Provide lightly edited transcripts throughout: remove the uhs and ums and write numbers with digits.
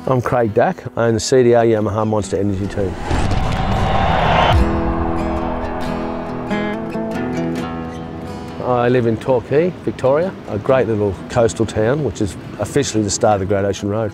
I'm Craig Dack. I own the CDR Yamaha Monster Energy team. I live in Torquay, Victoria, a great little coastal town which is officially the start of the Great Ocean Road.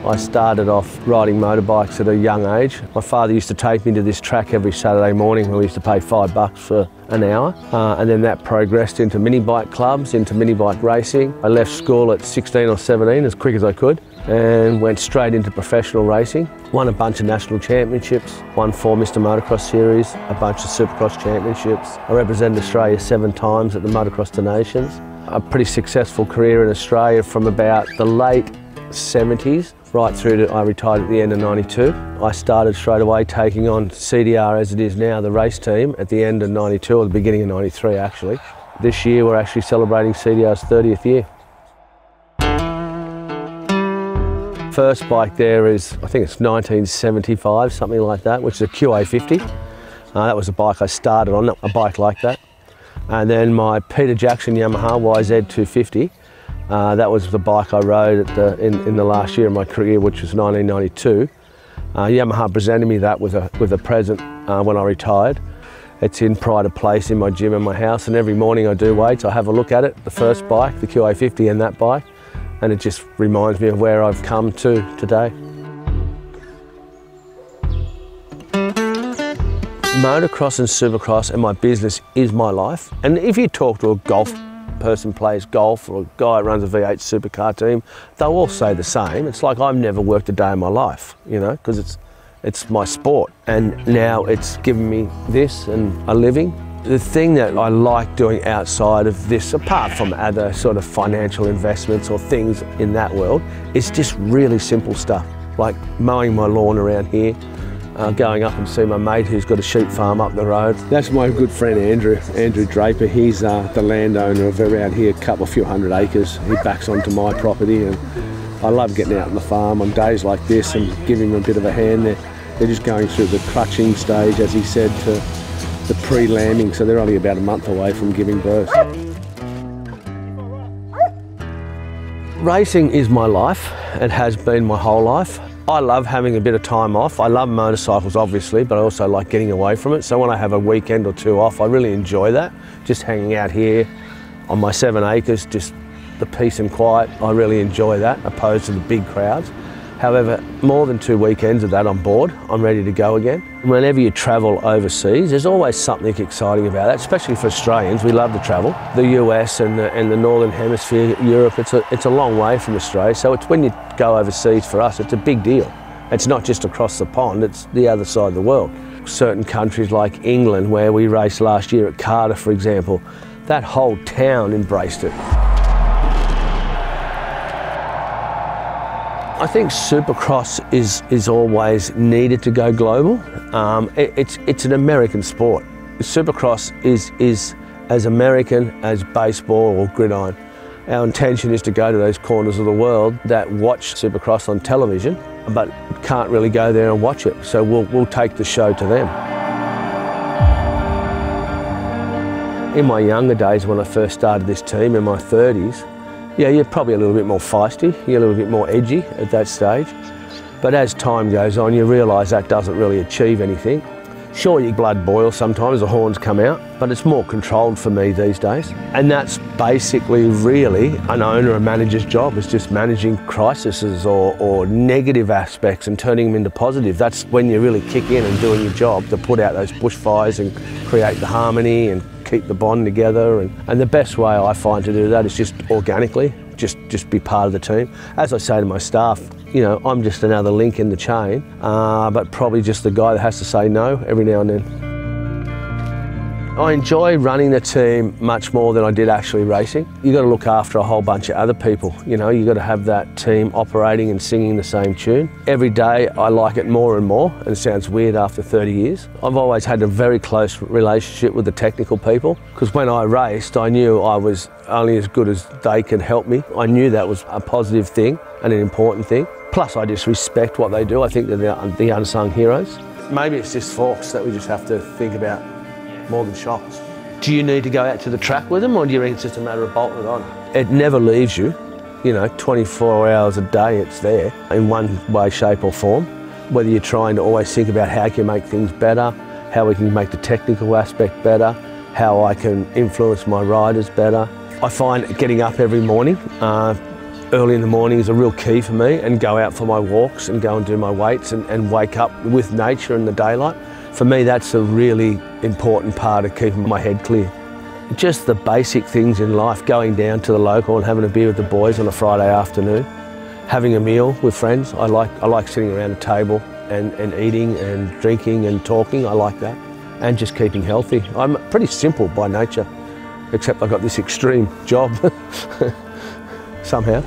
I started off riding motorbikes at a young age. My father used to take me to this track every Saturday morning where we used to pay $5 for an hour. And then that progressed into mini bike clubs, into mini bike racing. I left school at 16 or 17 as quick as I could and went straight into professional racing. Won a bunch of national championships, won 4 Mr Motocross series, a bunch of Supercross championships. I represented Australia 7 times at the Motocross to Nations. A pretty successful career in Australia from about the late 70s right through to I retired at the end of 92. I started straight away taking on CDR as it is now, the race team, at the end of 92 or the beginning of 93 actually. This year we're actually celebrating CDR's 30th year. First bike there is, I think it's 1975, something like that, which is a QA50. That was a bike I started on, a bike like that. And then my Peter Jackson Yamaha YZ250. That was the bike I rode at in the last year of my career, which was 1992. Yamaha presented me that with a present when I retired. It's in pride of place in my gym in my house, and every morning I do weights, I have a look at it, the first bike, the QA50 and that bike, and it just reminds me of where I've come to today. Motocross and Supercross and my business is my life, and if you talk to a golf person plays golf or a guy runs a V8 supercar team, they'll all say the same. It's like I've never worked a day in my life, you know, because it's my sport, and now it's given me this and a living. The thing that I like doing outside of this, apart from other sort of financial investments or things in that world, is just really simple stuff, like mowing my lawn around here, going up and see my mate who's got a sheep farm up the road. That's my good friend Andrew Draper. He's the landowner of around here, a few hundred acres. He backs onto my property, and I love getting out on the farm on days like this and giving them a bit of a hand. They're just going through the clutching stage, as he said, to the pre-lambing, so they're only about a month away from giving birth. Racing is my life. It has been my whole life. I love having a bit of time off. I love motorcycles obviously, but I also like getting away from it. So when I have a weekend or 2 off, I really enjoy that. Just hanging out here on my 7 acres, just the peace and quiet. I really enjoy that, opposed to the big crowds. However, more than 2 weekends of that, I'm bored. I'm ready to go again. Whenever you travel overseas, there's always something exciting about that, especially for Australians. We love to travel. The US and the Northern Hemisphere, Europe, it's a long way from Australia. So it's when you go overseas for us, it's a big deal. It's not just across the pond, it's the other side of the world. Certain countries like England, where we raced last year at Cardiff, for example, that whole town embraced it. I think Supercross is always needed to go global. It's an American sport. Supercross is as American as baseball or gridiron. Our intention is to go to those corners of the world that watch Supercross on television, but can't really go there and watch it. So we'll take the show to them. In my younger days, when I first started this team in my 30s, yeah, you're probably a little bit more feisty, you're a little bit more edgy at that stage. But as time goes on, you realise that doesn't really achieve anything. Sure, your blood boils sometimes, the horns come out, but it's more controlled for me these days. And that's basically really an owner or manager's job, is just managing crises or negative aspects and turning them into positive. That's when you really kick in and doing your job to put out those bushfires and create the harmony and keep the bond together. And the best way I find to do that is just organically, just be part of the team. As I say to my staff, you know, I'm just another link in the chain, but probably just the guy that has to say no every now and then. I enjoy running the team much more than I did actually racing. You've got to look after a whole bunch of other people. You know, you've got to have that team operating and singing the same tune. Every day I like it more and more, and it sounds weird after 30 years. I've always had a very close relationship with the technical people, because when I raced, I knew I was only as good as they could help me. I knew that was a positive thing and an important thing. Plus, I just respect what they do. I think they're the unsung heroes. Maybe it's just forks that we just have to think about more than shocks. Do you need to go out to the track with them, or do you reckon it's just a matter of bolting it on? It never leaves you. You know, 24 hours a day it's there in one way, shape or form. Whether you're trying to always think about how can you make things better, how we can make the technical aspect better, how I can influence my riders better. I find getting up every morning, early in the morning is a real key for me, and go out for my walks and go and do my weights and wake up with nature in the daylight. For me, that's a really important part of keeping my head clear. Just the basic things in life, going down to the local and having a beer with the boys on a Friday afternoon, having a meal with friends. I like sitting around a table and eating and drinking and talking. I like that. And just keeping healthy. I'm pretty simple by nature, except I've got this extreme job somehow.